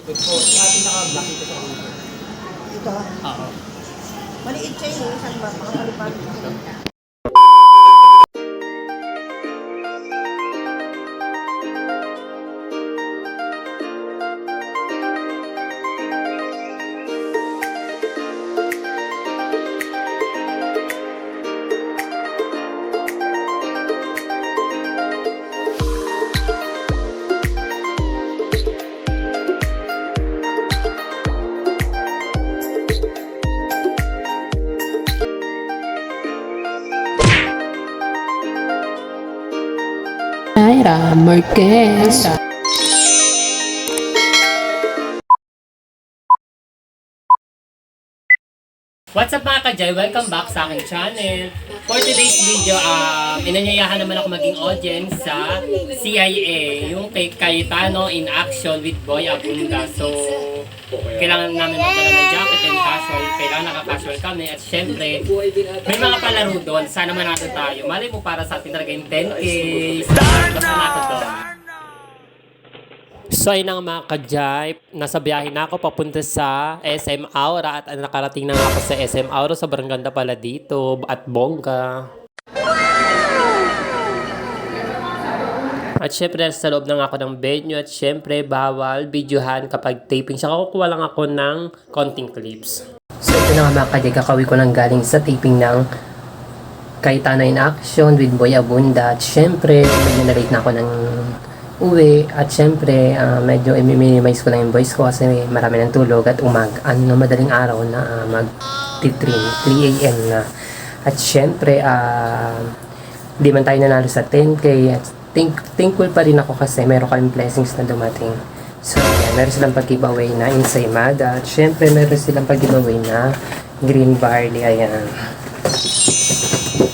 Good po. Si ate naka-black ito sa ulo. Ito. Oo. Maliit siya yun. Saan ba? Makakalipad. Naira Marquez. What's up mga ka-Jai? Welcome back sa aking channel. For today's video, inanyayahan naman ako maging audience sa CIA, yung kay Cayetano in action with Boy Abunda. So, kailangan namin magdala ng jacket and casual. Kailangan naka-casual kami. At syempre, may mga palaro doon. Sana manalo tayo. Malay mo para sa atin talaga yung 10K. Basta nato doon. So ayun nga mga ka-Jai, nasa biyahe na ako papunta sa SM Aura at nakarating na nga ako sa SM Aura. Sobrang ganda pala dito at bongga. At syempre sa loob na nga ako ng venue at syempre bawal videohan kapag taping siya. Kukuha lang ako ng konting clips. So ito na nga mga ka-Jai, kakawi ko lang galing sa taping ng Cayetano in Action with Boy Abunda. At syempre medyo na-late na ako ng uwi at syempre medyo i-minimize ko lang yung voice ko kasi marami ng tulog at madaling araw na mag 3 AM na. At syempre di man tayo nanalo sa 10K at thankful pa rin ako kasi meron kaming blessings na dumating. So ayan, meron silang pag-giveaway na Ensaymada at syempre meron silang pag-giveaway na green barley. Ayan,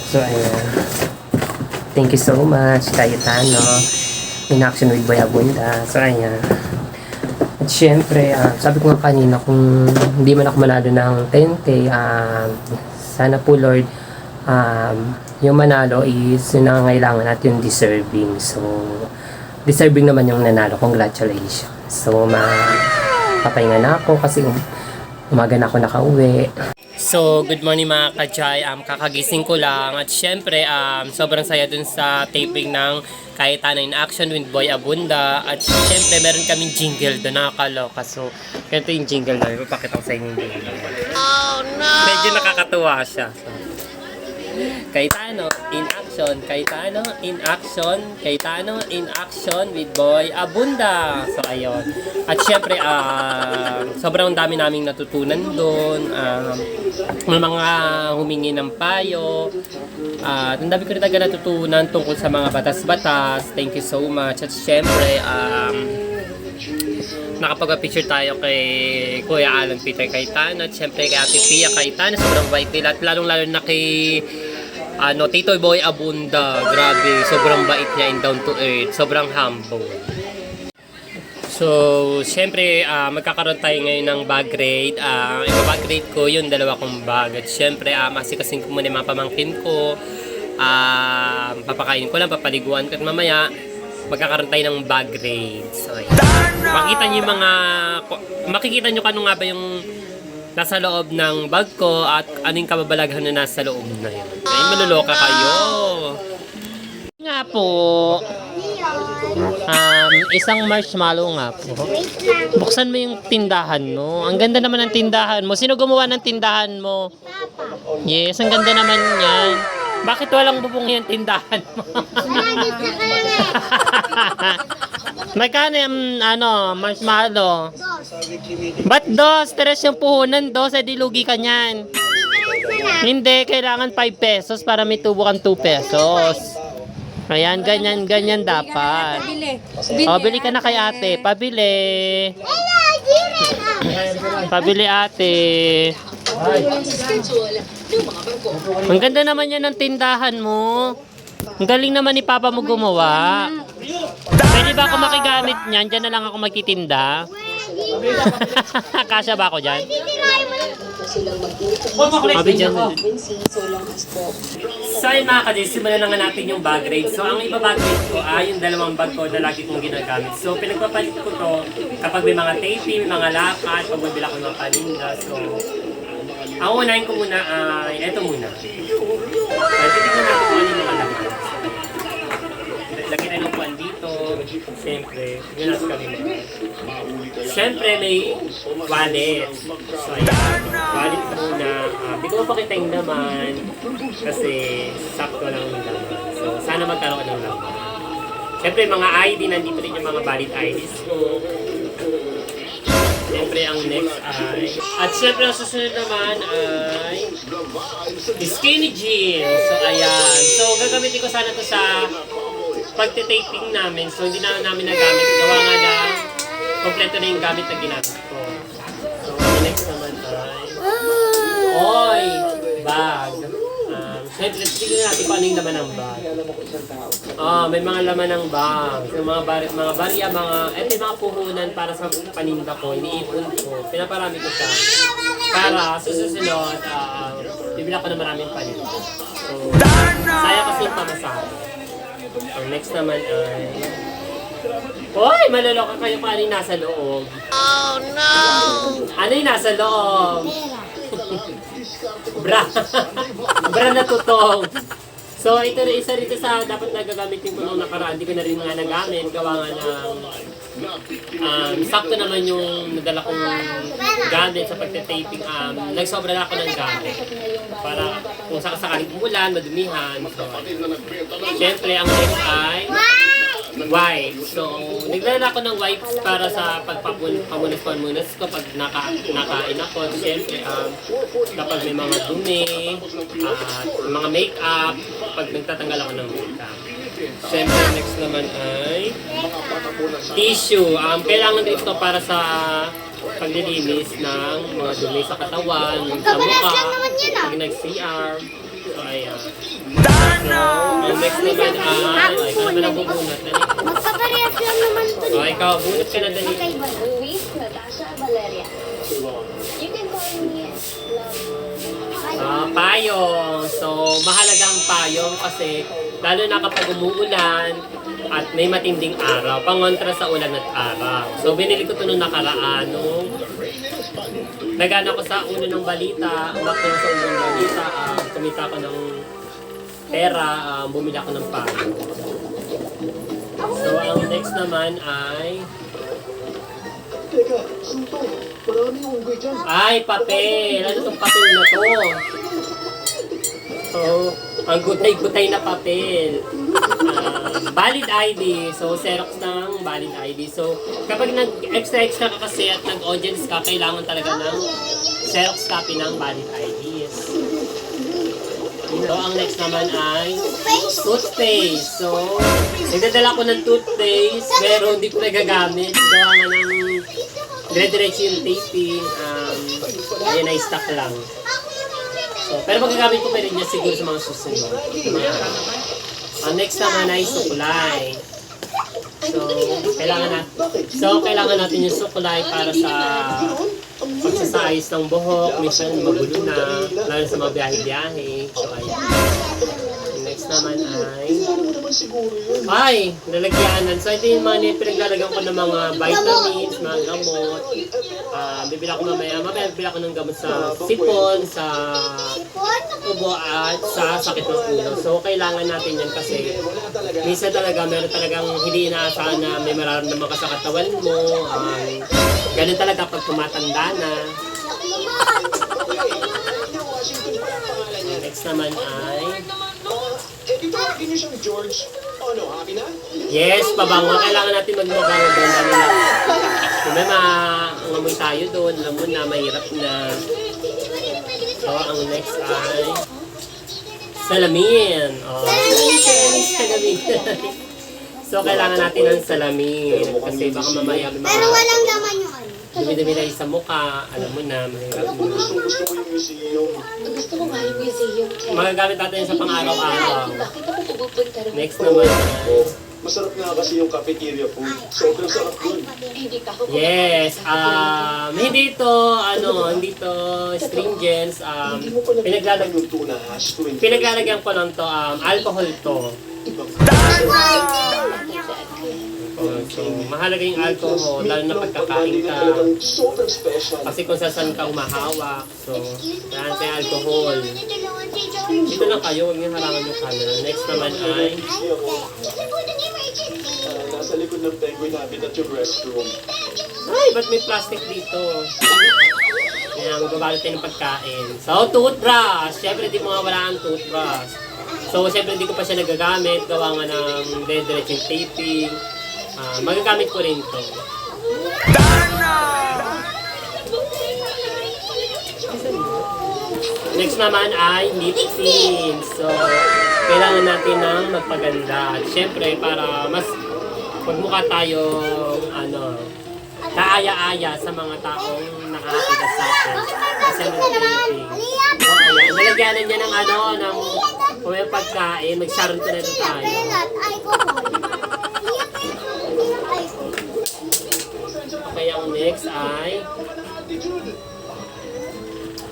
so ayan, thank you so much Cayetano in action with Boy Abunda. So ayan. At syempre, sabi ko nga kanina kung hindi man ako manalo ng 10K, sana po Lord, yung manalo is yung nangangailangan at yung deserving. So, deserving naman yung nanalo. Congratulations. So, papahinga na ako kasi umaga na ako nakauwi. So, good morning mga ka-Jai. Kakagising ko lang. At syempre, sobrang saya dun sa taping ng Cayetano in Action with Boy Abunda. At syempre, meron kaming jingle doon. Nakakaloka. So, ganito yung jingle namin. Papakita ko sa inyo yung jingle. Oh, no! Medyo nakakatuwa siya. So, Cayetano in Action, Cayetano in Action, Cayetano in Action with Boy Abunda. So, ayun. At syempre, sobrang dami naming natutunan doon. May mga humingi ng payo. Ang dami ko rin talaga natutunan tungkol sa mga batas-batas. Thank you so much. At syempre, nakapag-picture tayo kay Kuya Alan Peter Cayetano at syempre kay Ate Pia Cayetano. Sobrang bait nila at lalong-lalo na kay Tito Boy Abunda. Grabe, sobrang bait niya and down to earth. Sobrang humble. So, syempre, magkakaroon tayo ngayon ng bag raid. Bag raid ko yun, 2 kong bag. At syempre, masikasin ko muna yung mga pamangkin ko. Papakain ko lang, papaliguan ko. At mamaya, magkakaroon tayo ng bag raid. So, makikita nyo kano nga ba yung nasa loob ng bag ko at anong kababalaghan na nasa loob na yun. Ay, maluloka kayo. Nga po, isang marshmallow nga po. Buksan mo yung tindahan mo. Ang ganda naman ng tindahan mo. Sino gumawa ng tindahan mo? Yes, ang ganda naman yan. Bakit walang bubong yung tindahan mo? Magkano yung marshmallow? Ba't 2? Stress yung puhunan 2, di lugi ka nyan. Hindi, kailangan 5 pesos para may tubo kang 2 pesos. Ayan, ganyan dapat. O, bili ka na kay ate. Pabili. Pabili ate. Ang ganda naman yan ng tindahan mo. Ang galing naman ni Papa mo gumawa. Pwede ba ako makigamit niyan? Diyan na lang ako magtitinda. Kasya ba ako dyan? silang mag-init sa Abi dyan. frequency so long as po. So ayun mga kadis, simulan na nga natin yung bag rate. So ang iba-bag rate ko ay yung dalawang bag ko na lagi kong ginagamit. So pinagpapalit ko to kapag may mga taping, may mga lakad, pag mabila ko ng mga paninda. So ang unahin ko muna ay eto muna. Titignan natin kung ano yung mga laman. Lagyan na yung upuan dito. Siyempre, yun natin kami. Siyempre, may wallet. So, ayan. Wallet muna. Hindi ko mapakita yung laman kasi sakto lang yung laman. So, sana magkaroon ng laman. Siyempre, mga ID, nandito rin yung mga valid IDs ko. Siyempre, ang next ay... At siyempre, ang susunod naman ay... Skinny jeans. So, ayan. So, gagamitin ko sana to sa pagtitaping namin. So, hindi namin nagamit. Gawa nga na kompleto na yung gamit na ginamit ko. So, next naman ay... Oy! Bag. Siyempre, tignan natin kung ano yung laman ng bag. May mga laman ng bag. So, mga barya, may mga puhunan para sa paninda ko. Iniipon ko. Pinaparami ko siya. Para susunod, bibila ko na maraming paninda. So, saya kasi yung pamasahe. So, next naman ay... Hoy! Malaloka kayo kung ano yung nasa loob. Oh, no! Ano yung nasa loob? Bra! Bra na tutong! So, ito rin isa rito sa dapat nagagamit yung mga nakaraan. Hindi ko na rin nga nagamit. Gawa nga ng... sakto naman yung nadala kong gamit sa pagtataping. Nagsobra na ako ng gamit. Para kung sakaling umulan, madumihan. So, siyempre, ang next ay... wipes. So, naglalala ako ng wipes para sa pagpapamunas-pamunas ko pag nakain ako. Siyempre, kapag may mga dumi, mga make-up, pag nagtatanggal ako ng make-up. Siyempre, next naman ay tissue. Kailangan din ito para sa paglilinis ng mga dumi sa katawan, sa mukha, pag nag-CR. So, ayan. So, ang next naman ay, ikaw naman ang bubunot. Magpaparehas lang naman ito. O, ikaw, bunot ka na dali. Luis Natasha Valeria. You can call me Payong. So, mahalaga ang payong kasi lalo na kapag umuulan at may matinding araw, pangontra sa ulan at araw. So, binili ko ito nung nakaraan. Nagana ko sa ulo ng balita, umakto sa ulo ng balita, kumita ko ng pera, bumili ako ng payong. So, ang next naman ay... Ay, papel! Ano itong papel na to? So, ang gutay-gutay na papel. Valid ID. So, Xerox ng valid ID. So, kapag nag-extra ka kasi at nag-audience ka, kailangan talaga ng Xerox copy ng valid IDs. So, ang next naman ay toothpaste. So, nagdadala ko ng toothpaste, pero hindi ko nagagamit. Gawa nga ng dire-diretso yung taping. Ayan, na-stock lang. So, pero magagamit ko pa rin niya siguro sa mga susunod. Ang next naman ay sukulay. So, kailangan natin yung sukulay para sa pagsasayos ng buhok. Minsan magulo na, lalo sa mga biyahe-biyahe. So, ayan. Next naman ay lalagyanan. So, ito yung mga pinaglalagyan ko ng mga vitamins, mga gamot. Bibila ko mamaya bibila ko ng gamot sa sipon, sa tubo at sa sakit ng ulo. So, kailangan natin yan kasi minsan talaga, meron talagang hindi inaasahan na may mararamdaman ka sa katawan mo. Ganun talaga pag tumatanda na. Next naman ay... Yes, pabango. Kailangan natin magmabango doon. Kung may mangamoy tayo doon, alam mo na, mahirap na. So, ang next ay... salamin. Salamin. So, kailangan natin ng salamin. Kasi baka mamaya may mga... Pero walang laman yung ano. dumi-dumi na sa mukha. Alam mo na, mahirap na. Gusto ko nga yung museum. Magagamit natin sa pang-araw-araw. Bakit ako pupunta rin? Next naman ay... Masarap nga kasi yung cafeteria food. Sobrang sarap dun. Hindi ka ako. Yes, Hindi to stringents. Pinaglalagyan ko lang to, alcohol to. So, mahalaga yung alcohol, lalo na pagkakain ka. Kasi kung saan ka umahawak, so, yan tayo alcohol. Dito lang kayo, huwag niyo harangan yung camera. Next naman ay... Nasa likod ng penguin namin at yung restroom. Ay, ba't may plastic dito? Kaya magbabalot tayo ng pagkain. So, toothbrush. Siyempre, di mawawala ang toothbrush. So, siyempre, hindi ko pa siya nagagamit. Gawa nga ng diretso taping. Magagamit ko rin to. Next naman ay lip tint. So, kailangan natin ng magpaganda. At syempre, para mas magmukha tayo, kaaya-aya sa mga taong nakakita sa atin. Kasi may taping. So, ayan. Nalagyanan niya ng kung may pagkain, mag-sharon to na ito tayo. Okay, ang next ay...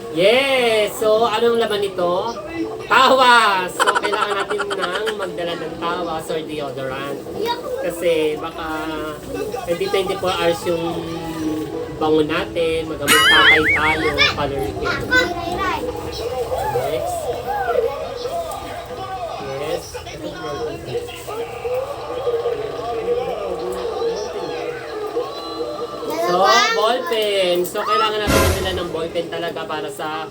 Yes! So, anong laman nito? Tawas! So, kailangan natin nang magdala ng tawas or deodorant. Kasi baka hindi 24 hours yung bango natin, magamit takay tayo, color care. Next. Yes. So, ballpen. So, kailangan natin nila ng ballpen talaga para sa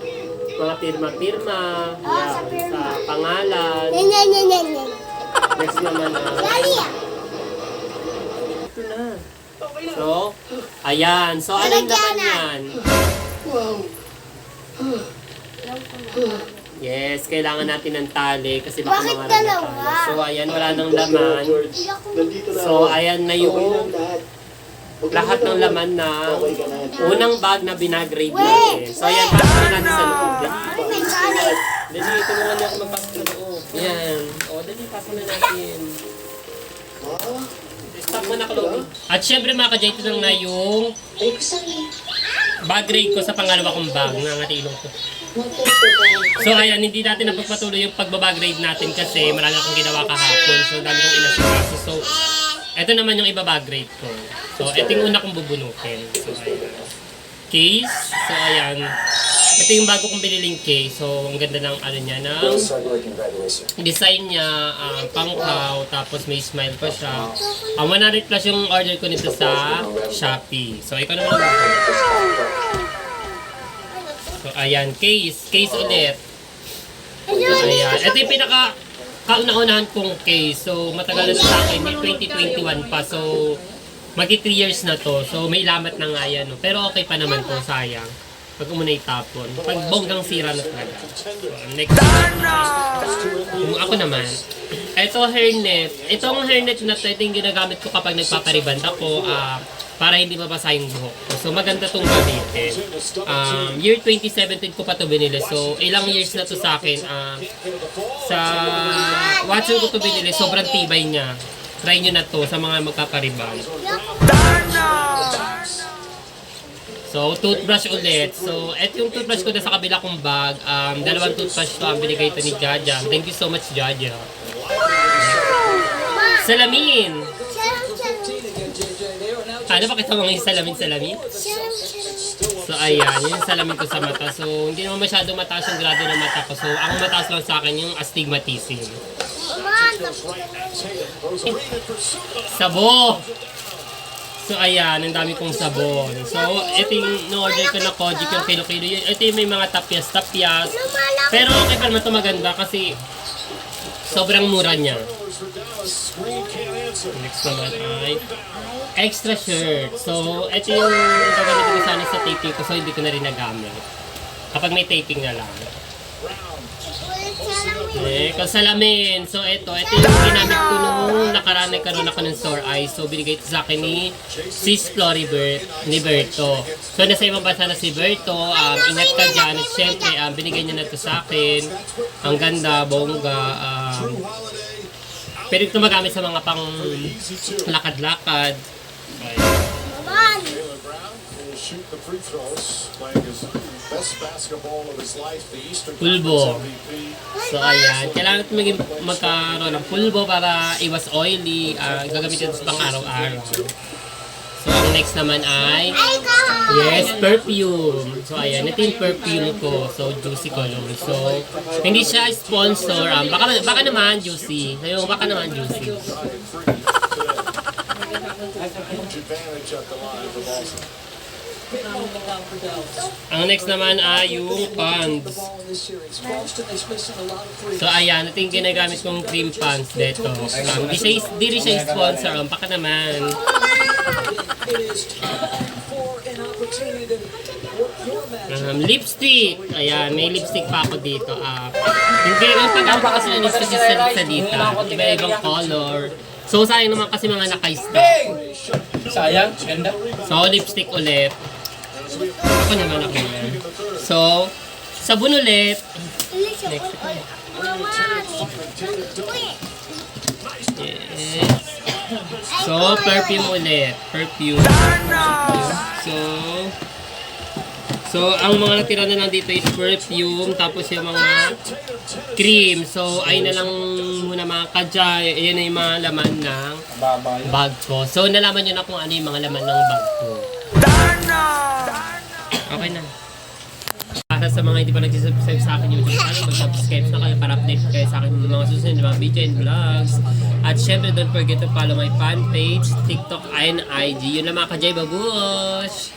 mga pirma-pirma, sa pangalan. Next naman ito na. So, ayan. So, anong laman yan? Yes, kailangan natin ng tali kasi baka mga tayo. So, ayan, wala nang laman. So, ayan na yung lahat ng laman na unang bag na binagrade natin. So, ayan, pasok na natin sa loob. Dali, tulungan niyo ako magpasok sa loob. Ayan. O, dali, pasok na natin. Stop mo na, Chloe. At syempre, mga ka-J, ito na yung bag grade ko sa pangalawa kong bag. Nangatilong ko. So, ayan, hindi natin napagpatuloy yung pagbabag grade natin kasi marami akong ginawa kahapon. So, dami kong inasikaso. So, ito naman yung ibabag grade ko. So, ito yung una kong bubunutin. So, ayan. Case. So, ayan. Ito yung bago kong biniling case. So, ang ganda ng niya, ng design niya, pangkaw, tapos may smile pa siya. 100 plus yung order ko nito sa Shopee. So, ikaw naman ang So, ayan. Case. Case ulit. So, ayan. Ito yung kauna-unahan kong case. So, matagal na sa akin. May 2021 pa. So, magi 3 years na to. So, may lamat na nga yan. No? Pero okay pa naman to. Sayang. Pag umunay tapon. Pag bonggang sira na talaga. So, next. Ako naman. Ito hairnet. Itong hairnet na to, ito yung ginagamit ko kapag nagpapariband ako. Para hindi mabasa yung buhok ko. So, maganda itong gamitin. Year 2017 ko pa ito binili. So, ilang years na to sa akin. Sa Watson ko ito binili, sobrang tibay niya. Try nyo na to sa mga magpapariband. So, toothbrush ulit. So, eto yung toothbrush ko na sa kabila kong bag. Dalawang toothbrush to ang binigay ito ni Jaja. Thank you so much, Jaja. Salamin! Ano ba kita mga salamin? So, ayan. Yung salamin ko sa mata. So, hindi naman masyado mataas yung grado ng mata ko. So, ang mataas lang sa akin yung astigmatism. Sabo! So, ayan. Ang dami kong sabon. So, ito yung no-order ko na Kojic, yung kilo-kilo. Ito yung may mga tapyas-tapyas. Pero, okay pa naman ito maganda kasi sobrang mura niya. Next naman ay extra shirt. So, ito yung gagamitin ko sana sa taping ko. So, hindi ko na rin nagamit. Kapag may taping na lang. Salamin. So, ito yung ginamit ko nung nakaraan nagkaroon ako ng sore eyes. So, binigay ito sa akin ni Sis Floribert ni Berto. So, nasa ibang bansa na si Berto. Ingat ka dyan. At syempre, binigay niya na ito sa akin. Ang ganda, bongga. Pwede ito magamit sa mga pang lakad-lakad. shoot the free throws, playing his best basketball of his life, the Eastern Pulbo. Conference MVP. So ayan, kailangan natin magkaroon ng pulbo para iwas oily. Gagamitin ito sa pang araw-araw. So ang next naman ay, yes, perfume. So ayan, ito yung perfume ko. So Juicy Cologne. So hindi siya sponsor. Baka naman Juicy. Sayo, baka naman Juicy. Huge advantage at the line for Boston. Ang next naman ay yung pants. So ayan, ito yung ginagamit kong cream pants dito. Di rin siya sponsor. Baka naman. Lipstick. Ayan, may lipstick pa ako dito. Yung pagkakita kasi ng lipstick sa dito. Iba-ibang color. So sayang naman kasi mga naka-stock. Sayang, ganda. So lipstick ulit. Ako naman. So, sabon ulit. Next. Yes. So, perfume ulit. Perfume. So, ang mga natira na lang dito is perfume, tapos yung mga cream. So, ayun na lang muna mga kajay. Ayan na yung mga laman ng bag ko. So, nalaman nyo na kung ano yung mga laman ng bag ko. Okay na. Para sa mga hindi pa nagsisubscribe sa akin YouTube channel, mag-subscribe na kayo para update kayo sa akin ng mga susunod na mga video and vlogs. At syempre, don't forget to follow my fan page, TikTok and IG. Yun lang mga kajay, babush!